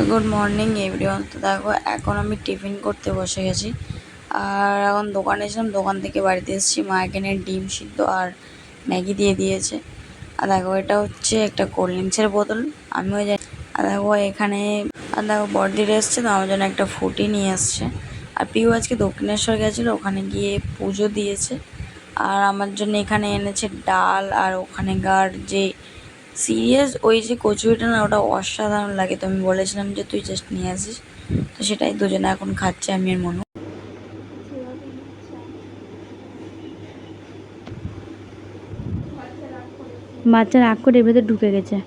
Good morning everyone. তো দেখো এখন আমি টিফিন করতে বসে গেছি। আর এখন দোকানে এসেছিলাম, দোকান থেকে বাড়িতে এসেছি। মা এখানে ডিম সিদ্ধ আর ম্যাগি দিয়ে দিয়েছে। আর দেখো এটা হচ্ছে একটা কোল্ড ড্রিঙ্কসের বোতল, আমিও জানি। আর দেখো এখানে বড়দিরা এসছে, তো আমার জন্য একটা ফুটি নিয়ে আসছে। আর পিউ আজকে দক্ষিণেশ্বর গেছিলো, ওখানে গিয়ে পুজো দিয়েছে। আর আমার জন্য এখানে এনেছে ডাল, আর ওখানেকার যে সিরিয়াস ওই যে কচুরিটা না, ওটা অসাধারণ লাগে। তো আমি বলেছিলাম যে তুই জাস্ট নিয়ে আসিস, তো সেটাই দুজনে এখন খাচ্ছে, আমি আর মনু। বাচ্চা রাগ করে এর ভেতরে ঢুকে গেছে।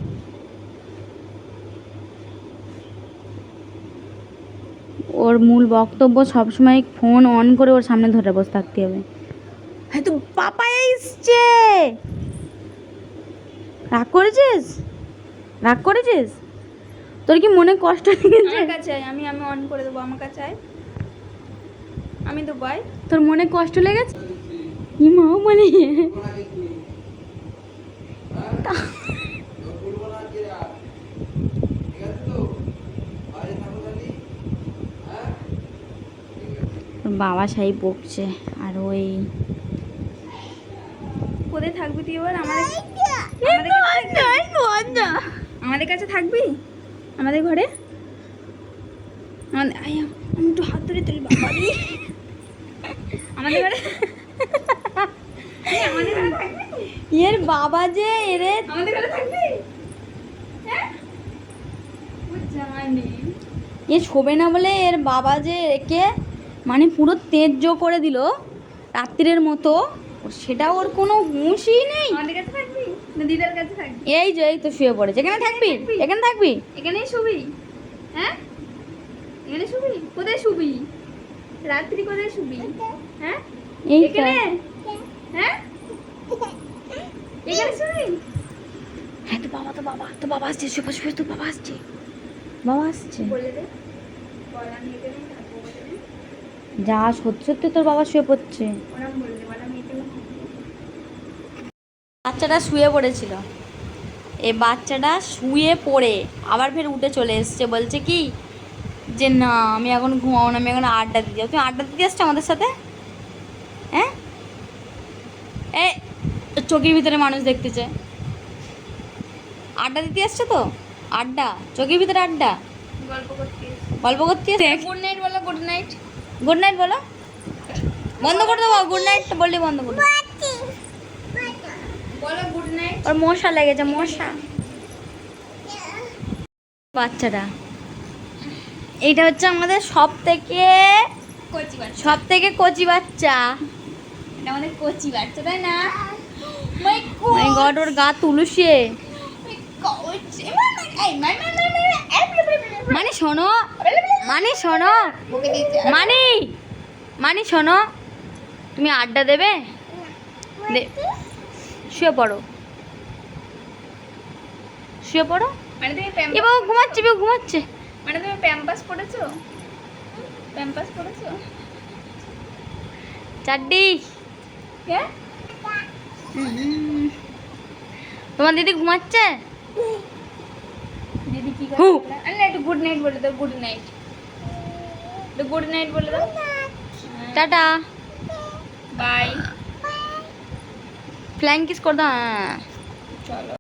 ওর মূল বক্তব্য সবসময় ফোন অন করে ওর সামনে ধরে বসে থাকতে হবে। হ্যাঁ, তো পাপা এসছে। রাগ করেছিস? রাগ করেছিস? তোর কি মনে কষ্ট লেগেছে? আমার কাছে আয়, আমি অন করে দেবো। আমার কাছে আয়, আমি তো বাই। তোর মনে কষ্ট লেগেছে? কি মা মানে বাবা সাই বকছে। আর ওই কোথায় থাকবি তুই এবার? আমাদের কাছে থাকবি, আমাদের ঘরে। আমি একটু হাত ধরে তুলি বাবা। আমাদের ঘরে আমাদের ঘরে থাকবি? এর বাবা যে এরে আমাদের ঘরে থাকবি? হ্যাঁ, জানি এ শোবে না বলে এর বাবা যে একে মানে পুরো তেজ করে দিল রাত্রির মতো। সেটা ওর কোনো হুঁশই নেই। আমাদের কাছে থাকবি না দিদার কাছে থাকবি? এই যে এই তো শুয়ে পড়েছে। এখানে থাকবি? এখানে থাকবি? এখানেই শুবি? হ্যাঁ, এখানে শুবি? কোথায় শুবি রাত্রি? কোথায় শুবি? হ্যাঁ, এই এখানে? হ্যাঁ, এখানে শুবি? হ্যাঁ, তো বাবা আসছে। শুয়ে শুয়ে তো বাবা আসছে। বাবা আসছে। বলে দে, বল আমি এখানেই থাকবো বলে দে। যা সত্যি সত্যি তোর বাবা শুয়ে পড়ছে। ওরম বলে দে, বল আমি এখানেই থাকবো। বাচ্চাটা শুয়ে পড়েছিল। এই বাচ্চাটা শুয়ে পড়ে আবার ফের উঠে চলে এসছে। বলছে কি যে না আমি এখন ঘুমাবো না, আমি এখন আড্ডা দিতে যাবো। তুমি আড্ডা দিতে আসছো আমাদের সাথে? হ্যাঁ, এ চোখের ভিতরে মানুষ দেখতেছে। আড্ডা দিতে আসছো তো? আড্ডা, চোখের ভিতরে আড্ডা। গল্প করতে গল্প করতে গুড নাইট বলো, গুড নাইট। গুড নাইট বলো। বন্ধ করে দেবো। গুড নাইট বললি বন্ধ করে দেবো। বলো গুড নাইট। ওর মশা লেগেছে, মশা। বাচ্চাটা এইটা হচ্ছে আমাদের সব থেকে কচি বাচ্চা, কচি বাচ্চা। এটা আমাদের কচি বাচ্চা, তাই না? মাই মাই গড, ওর গা তুলসে। মানে শোনো, মানে শোনো, মানে শোনো, তুমি আড্ডা দেবে? শুয়ে পড়ো, শুয়ে পড়ো। মানে তুমি এবার ঘুমাচ্ছে, ঘুমাচ্ছে। মানে তুমি প্যাম্পাস পড়েছো? প্যাম্পাস পড়েছো? চাড্ডি। হ্যাঁ, তোমার দিদি ঘুমাচ্ছে? দিদি কি হু। করে? আরে একটু গুড নাইট বলে দাও, গুড নাইট। একটু গুড নাইট বলে দাও। Tata, by. ফ্ল্যাং কিস করে দাও। হ্যাঁ। চলো।